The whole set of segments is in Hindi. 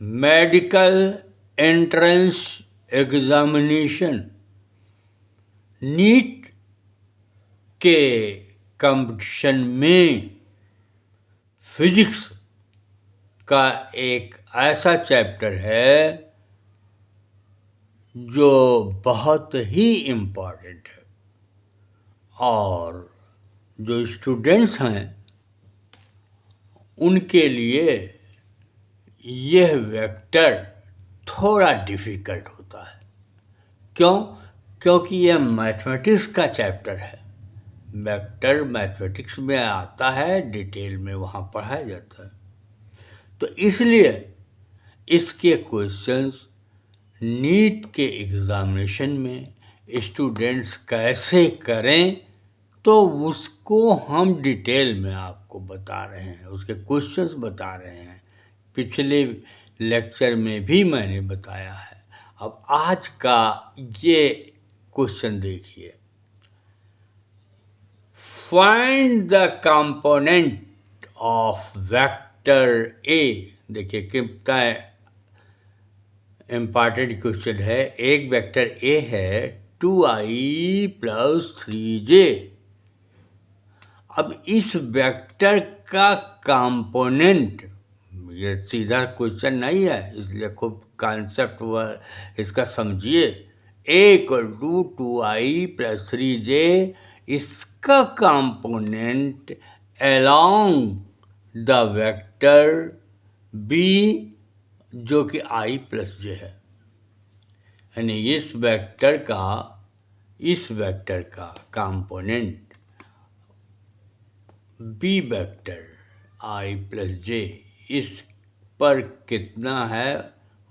मेडिकल एंट्रेंस एग्जामिनेशन नीट के कंपटीशन में फिजिक्स का एक ऐसा चैप्टर है जो बहुत ही इम्पोर्टेंट है और जो स्टूडेंट्स हैं उनके लिए यह वेक्टर थोड़ा डिफ़िकल्ट होता है। क्यों? क्योंकि यह मैथमेटिक्स का चैप्टर है। वेक्टर मैथमेटिक्स में आता है, डिटेल में वहाँ पढ़ाया जाता है। तो इसलिए इसके क्वेश्चंस नीट के एग्ज़ामिनेशन में स्टूडेंट्स कैसे करें तो उसको हम डिटेल में आपको बता रहे हैं, उसके क्वेश्चंस बता रहे हैं। पिछले लेक्चर में भी मैंने बताया है। अब आज का ये क्वेश्चन देखिए, find the component of vector A. देखिए कितना इम्पॉर्टेंट क्वेश्चन है। एक वेक्टर ए है 2i + 3j। अब इस वेक्टर का कंपोनेंट, ये सीधा क्वेश्चन नहीं है इसलिए खूब कॉन्सेप्ट इसका समझिए। a = 2i + 3j, इसका component along the vector b जो कि i + j है। यानी इस वेक्टर का component B vector i + j, इस पर कितना है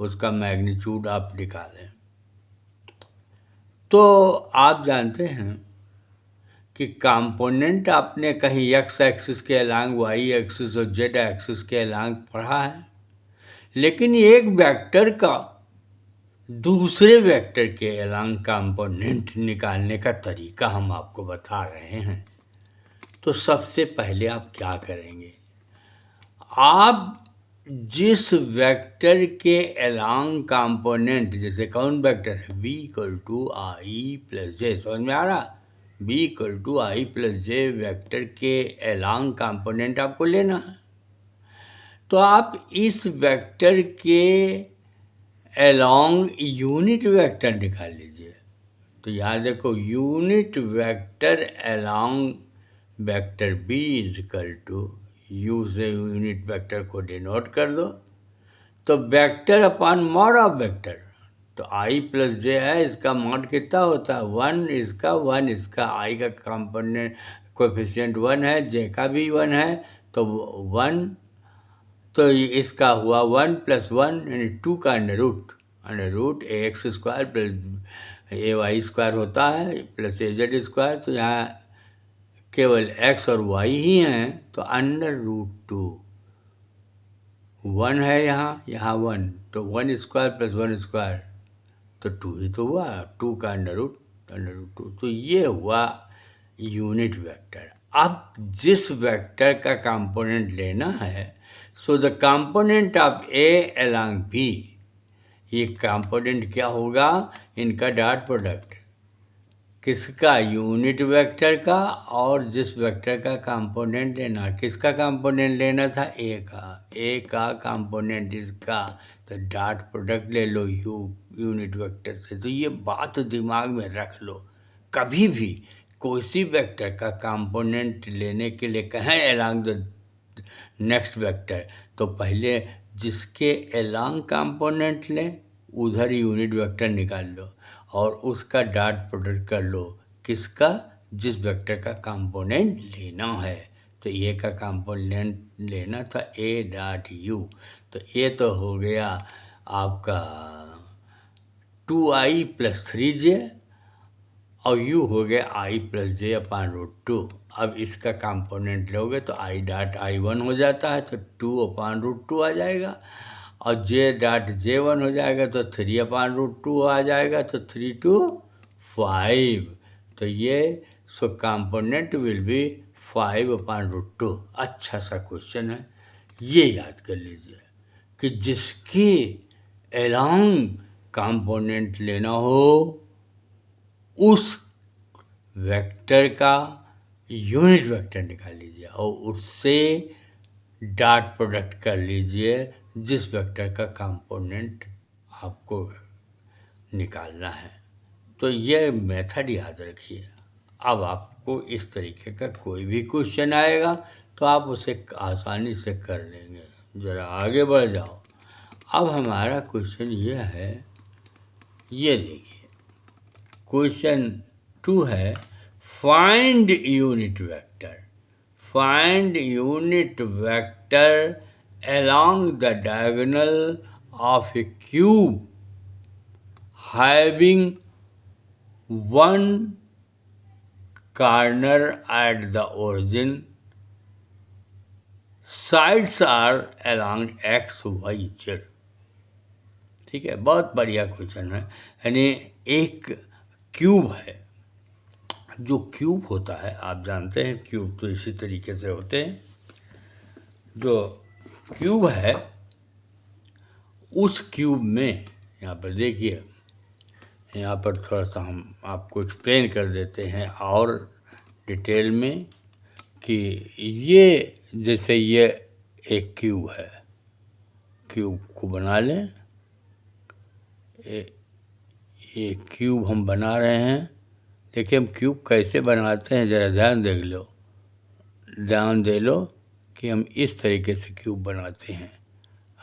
उसका मैग्नीट्यूड आप निकालें। तो आप जानते हैं कि कंपोनेंट आपने कहीं x एक्सिस के अलांग, y एक्सिस और z एक्सिस के अलांग पढ़ा है, लेकिन एक वेक्टर का दूसरे वेक्टर के अलांग कंपोनेंट निकालने का तरीका हम आपको बता रहे हैं। तो सबसे पहले आप क्या करेंगे, आप जिस वेक्टर के अलोंग कंपोनेंट, जैसे कौन वेक्टर है v = i + j, समझ में आ रहा? v = i + j वेक्टर के अलोंग कंपोनेंट आपको लेना है। तो आप इस वेक्टर के अलोंग यूनिट वेक्टर निकाल लीजिए। तो यहाँ देखो, unit vector along vector b = u से यूनिट वेक्टर को डिनोट कर दो। तो vector upon mod of vector, तो i + j है, इसका मॉड कितना होता है 1, इसका 1, इसका i का कंपोनेंट कोएफिशिएंट 1 है, j का भी 1 है, तो 1, तो इसका हुआ 1 + 1 यानी 2 का अंडर रूट ax² + ay² होता है + az²। तो यहाँ केवल x और y ही हैं, तो अंडर रूट 2, 1 है यहाँ 1, तो 1² + 1² तो 2 ही तो हुआ, 2 का अंडर रूट 2। तो ये हुआ यूनिट वेक्टर। अब जिस वेक्टर का कंपोनेंट लेना है, so the component of a along b, ये कंपोनेंट क्या होगा, इनका डॉट प्रोडक्ट, किसका, यूनिट वेक्टर का, और जिस वेक्टर का कंपोनेंट लेना, किसका कंपोनेंट लेना था, ए का कंपोनेंट इसका, तो डॉट प्रोडक्ट ले लो यूनिट वेक्टर से। तो ये बात दिमाग में रख लो, कभी भी कोई सी वेक्टर का कंपोनेंट लेने के लिए कहें अलोंग द नेक्स्ट वेक्टर, तो पहले जिसके अलोंग कंपोनेंट लें उधर यूनिट वेक्टर निकाल लो और उसका डॉट प्रोडक्ट कर लो, किसका, जिस वेक्टर का कंपोनेंट लेना है। तो ए का कंपोनेंट लेना था a.u, तो ये तो हो गया आपका 2i + 3j और u हो गया i + j/√2। अब इसका कंपोनेंट लोगे तो i.i1 हो जाता है, तो 2/√2 आ जाएगा, और j.j1 हो जाएगा तो 3/√2 आ जाएगा, तो 3 to 5। तो ये सो कंपोनेंट विल बी 5/√2। अच्छा सा क्वेश्चन है, ये याद कर लीजिए। कि जिसके एलॉन्ग कंपोनेंट लेना हो उस वेक्टर का यूनिट वेक्टर निकाल लीजिए और उससे डॉट प्रोडक्ट कर लीजिए जिस वेक्टर का कंपोनेंट आपको निकालना है। तो ये मेथड याद रखिए। अब आपको इस तरीके का कोई भी क्वेश्चन आएगा तो आप उसे आसानी से कर लेंगे। ज़रा आगे बढ़ जाओ। अब हमारा क्वेश्चन ये है, ये देखिए क्वेश्चन 2 है, find unit vector. Find unit vector along the diagonal of a cube having one corner at the origin, sides are along x, y, z। ठीक है, बहुत बढ़िया क्वेश्चन है। यानी एक क्यूब है, जो क्यूब होता है आप जानते हैं क्यूब तो इसी तरीके से होते हैं। जो क्यूब है उस क्यूब में यहाँ पर देखिए, यहाँ पर थोड़ा सा हम आपको एक्सप्लेन कर देते हैं और डिटेल में कि ये जैसे ये एक क्यूब है, क्यूब को बना लें। ये क्यूब हम बना रहे हैं। देखिए हम क्यूब कैसे बनाते हैं, ज़रा ध्यान दे लो कि हम इस तरीके से क्यूब बनाते हैं।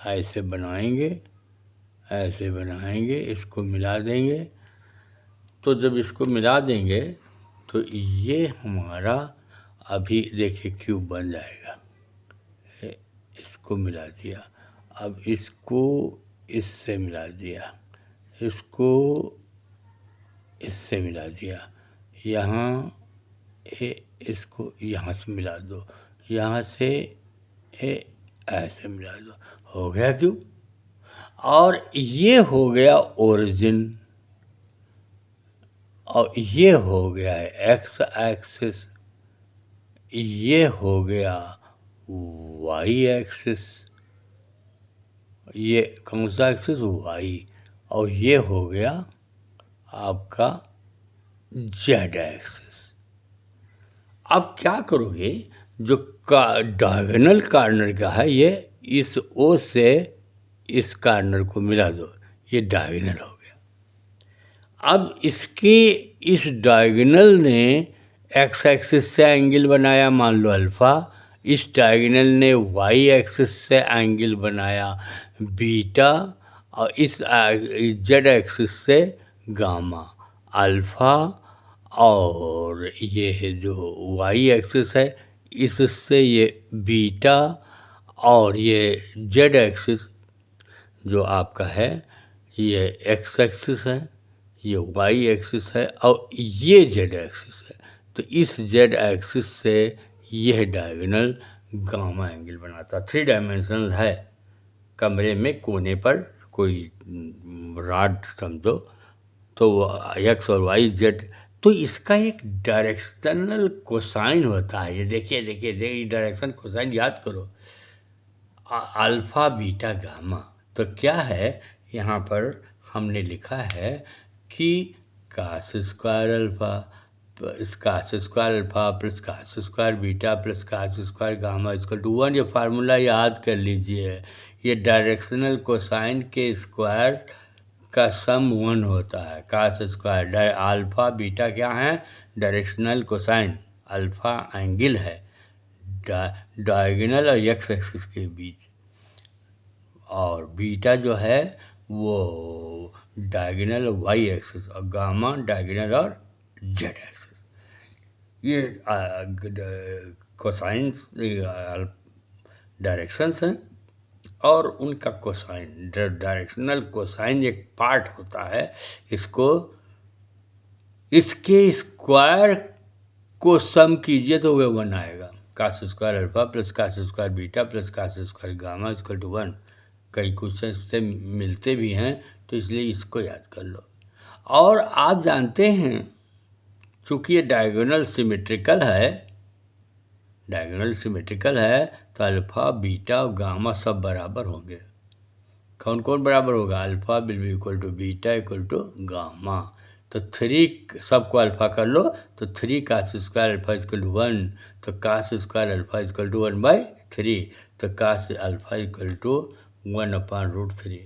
ऐसे बनाएंगे, ऐसे बनाएंगे, इसको मिला देंगे। तो जब इसको मिला देंगे तो ये हमारा अभी देखिए क्यूब बन जाएगा। इसको मिला दिया, अब इसको इससे मिला दिया, इसको इससे मिला दिया, यहाँ इसको यहाँ से मिला दो, यहाँ से ऐसे मिला दो, हो गया क्यूब। और ये हो गया ओरिजिन और ये हो गया एक्स एक्सिस, ये हो गया वाई एक्सिस, ये कौन सा एक्सिस, वाई, और ये हो गया आपका जेड एक्सिस। अब क्या करोगे, जो डायगोनल कॉर्नर का है ये इस ओ से इस कॉर्नर को मिला दो, ये डायगोनल हो गया। अब इसके इस डायगोनल ने एक्स एक्सिस से एंगल बनाया, मान लो अल्फ़ा, इस डायगोनल ने वाई एक्सिस से एंगल बनाया बीटा, और इस जेड एक्सिस से गामा अल्फ़ा, और ये है जो वाई एक्सिस है इससे ये बीटा, और ये जेड एक्सिस जो आपका है ये एक्स एक्सिस है, ये वाई एक्सिस है, और ये जेड एक्सिस है। तो इस जेड एक्सिस से यह डायगोनल गामा एंगल बनाता। 3 डायमेंशनल है, कमरे में कोने पर कोई रॉड समझो, तो एक्स और वाई जेड, तो इसका एक डायरेक्शनल कोसाइन होता है। ये देखिए डायरेक्शन कोसाइन याद करो, अल्फ़ा बीटा गामा। तो क्या है यहाँ पर हमने लिखा है कि cos square alpha plus cos square alpha plus cos square beta plus cos square gamma equal to 1। ये फार्मूला याद कर लीजिए। ये डायरेक्शनल कोसाइन के स्क्वायर का सम 1 होता है। कास स्क्वायर अल्फ़ा बीटा क्या है, डायरेक्शनल कोसाइन, अल्फ़ा एंगल है डायगोनल और एक्स एक्सिस के बीच, और बीटा जो है वो डायगोनल वाई एक्सिस, और गामा डायगोनल और जेड एक्सिस। ये कोसाइन डायरेक्शंस हैं और उनका कोसाइन, डायरेक्शनल कोसाइन एक पार्ट होता है। इसको इसके स्क्वायर को सम कीजिए तो वह 1 आएगा। Cos square alpha plus cos square beta plus cos square gamma equal to 1। कई क्वेश्चन से मिलते भी हैं, तो इसलिए इसको याद कर लो। और आप जानते हैं चूँकि ये डायगोनल सिमेट्रिकल है, तो अल्फ़ा बीटा और गामा सब बराबर होंगे। कौन कौन बराबर होगा, alpha will be equal to beta equal to gamma. तो 3 सबको अल्फ़ा कर लो तो 3 cos square alpha equal to 1, तो cos square alpha equal to 1/3, तो cos alpha equal to 1/√3,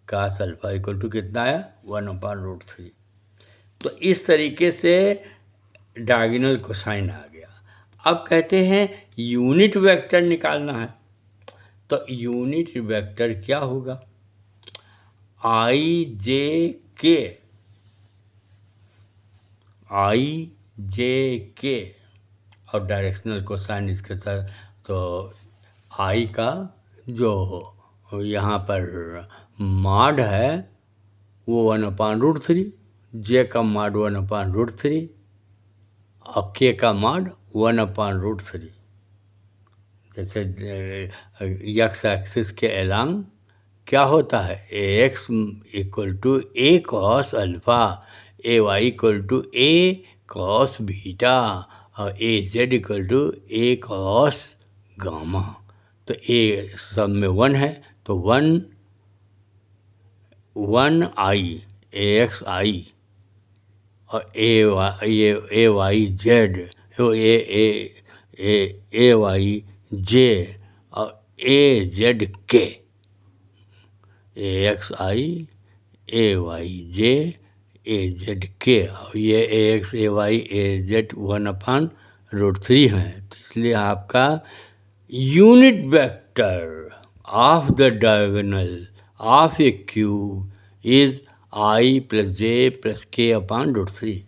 cos alpha equal to कितना आया 1/√3। तो इस तरीके से डायगोनल कोसाइन आ गया। अब कहते हैं यूनिट वेक्टर निकालना है, तो यूनिट वेक्टर क्या होगा, आई जे के और डायरेक्शनल कोसाइन इसके साथ, तो आई का जो यहाँ पर मॉड है वो 1/√3, जे का मॉड 1/√3 और के का मॉड 1/√3। जैसे एक्स एक्सिस के एलांग क्या होता है, a x equal to a cos alpha, a y equal to a cos beta और a z equal to a cos gamma. तो ए सब में 1 है तो 1 आई ए एक्स आई और ए वाई जेड, ए वाई जे और ए जेड के, ए एक्स आई ए वाई जे ए जेड के, और ये ए एक्स ए वाई ए जेड 1/√3 हैं। तो इसलिए आपका unit vector of the diagonal of A cube is I plus J plus के /√3।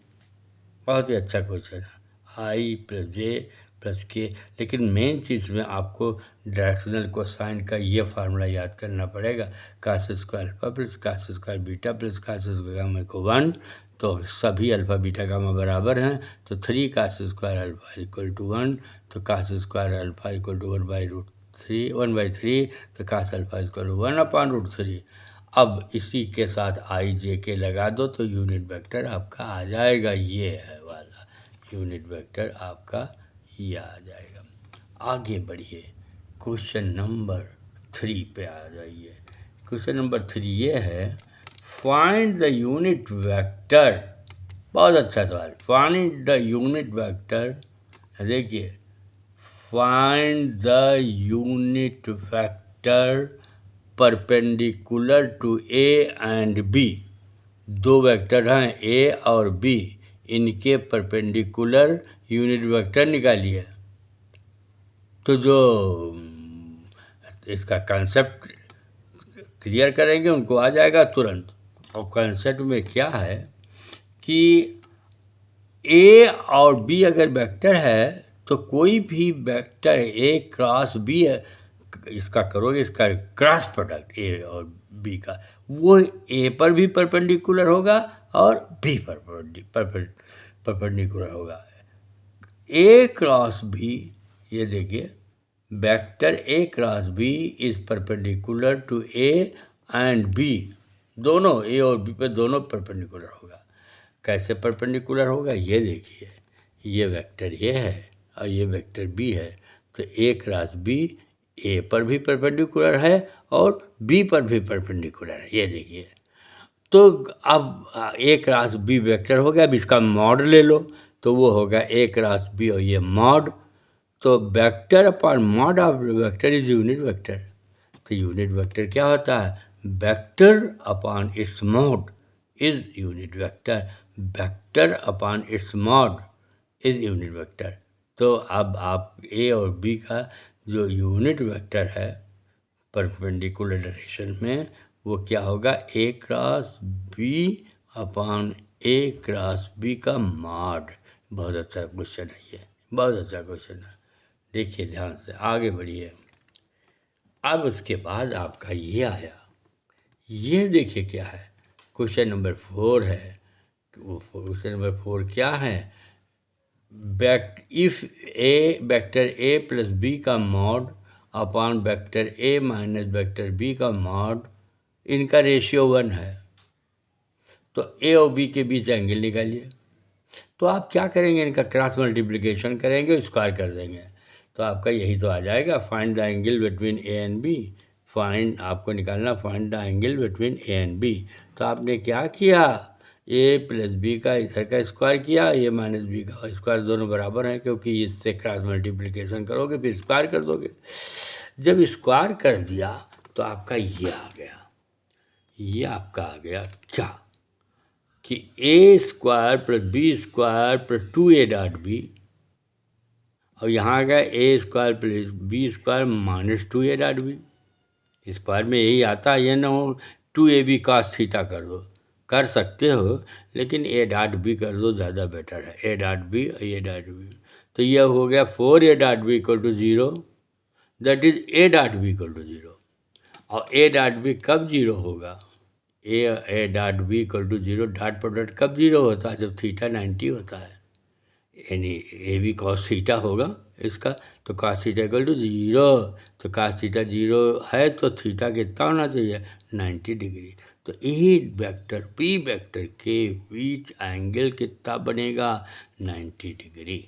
बहुत ही अच्छा क्वेश्चन है, आई प्लस जे प्लस के। लेकिन मेन चीज़ में आपको डायरेक्शनल कोसाइन का ये फार्मूला याद करना पड़ेगा, cos square alpha plus cos square beta plus cos square gamma को 1, तो सभी अल्फ़ा बीटा गामा बराबर हैं, तो 3 cos square alpha equal to 1, तो cos square alpha equal to 1/3, तो कास अल्फ़ा इक्वल टू 1/√3। अब इसी के साथ आई जे के लगा दो तो यूनिट वेक्टर आपका आ जाएगा, ये है वाला यूनिट वेक्टर आपका ये आ जाएगा। आगे बढ़िए, क्वेश्चन नंबर 3 पे आ जाइए। क्वेश्चन नंबर 3 ये है, फाइंड द यूनिट वेक्टर। बहुत अच्छा सवाल, फाइंड द यूनिट वेक्टर। देखिए, find the unit vector perpendicular to A and B. दो वेक्टर हैं ए और बी, इनके परपेंडिकुलर यूनिट वेक्टर निकालिए। तो जो इसका कंसेप्ट क्लियर करेंगे उनको आ जाएगा तुरंत। और कंसेप्ट में क्या है कि ए और बी अगर वेक्टर है तो कोई भी वेक्टर ए क्रॉस बी है, इसका करोगे इसका क्रॉस प्रोडक्ट ए और बी का, वो ए पर भी परपेंडिकुलर होगा और बी पर परपेंडिकुलर होगा। ए क्रॉस बी, ये देखिए, vector A cross B is perpendicular to A and B, दोनों ए और बी पे दोनों परपेंडिकुलर होगा। कैसे परपेंडिकुलर होगा ये देखिए, ये वेक्टर ये है और ये वेक्टर बी है, तो ए क्रॉस बी ए पर भी परपेंडिकुलर है और बी पर भी परपेंडिकुलर है, ये देखिए। तो अब ए क्रॉस बी वेक्टर हो गया, अब इसका मॉड ले लो तो वो होगा ए क्रॉस बी और ये मॉड, तो vector upon mod of vector is unit vector. तो यूनिट वेक्टर क्या होता है, vector upon its mod is unit vector, vector upon its mod is unit vector. तो अब आप ए और बी का जो यूनिट वेक्टर है परपेंडिकुलर डायरेक्शन में, वो क्या होगा, ए क्रॉस बी अपॉन ए क्रॉस बी का मॉड। बहुत अच्छा क्वेश्चन है ये, बहुत अच्छा क्वेश्चन है। देखिए ध्यान से, आगे बढ़िए। अब उसके बाद आपका ये आया, ये देखिए क्या है, क्वेश्चन नंबर 4 है। क्वेश्चन नंबर 4 क्या है, if a vector a plus b का mod upon vector a minus vector b का मॉड, इनका रेशियो 1 है, तो ए और बी के बीच एंगल निकालिए। तो आप क्या करेंगे, इनका क्रॉस मल्टीप्लिकेशन करेंगे, स्क्वायर कर देंगे, तो आपका यही तो आ जाएगा, find the angle between A and B, आपको निकालना find the angle between A and B. तो आपने क्या किया, ए प्लस बी का इधर का स्क्वायर किया, ए माइनस बी का स्क्वायर, दोनों बराबर हैं क्योंकि इससे क्रॉस मल्टीप्लिकेशन करोगे फिर स्क्वायर कर दोगे। जब स्क्वायर कर दिया तो आपका ये आ गया, ये आपका आ गया क्या कि a square plus b square plus 2a dot b, और यहाँ आ गया a square plus b square minus 2a dot b. Square में यही आता है, ये ना हो 2ab cos थीटा कर दो, कर सकते हो लेकिन ए डॉट बी कर दो, ज़्यादा बेटर है, A dot B A dot B. तो यह हो गया 4a dot B equal to 0, that is A dot B equal to 0। और ए डॉट बी कब 0 होगा, A dot B equal to 0 dot product कब 0 होता है, जब थीटा 90 होता है, यानी ए बी कॉस थीटा होगा इसका, तो कॉस थीटा इक्वल टू 0। तो कॉस थीटा 0 है तो थीटा कितना होना चाहिए, 90 डिग्री। तो ए वेक्टर बी वेक्टर के बीच एंगल कितना बनेगा, 90 डिग्री।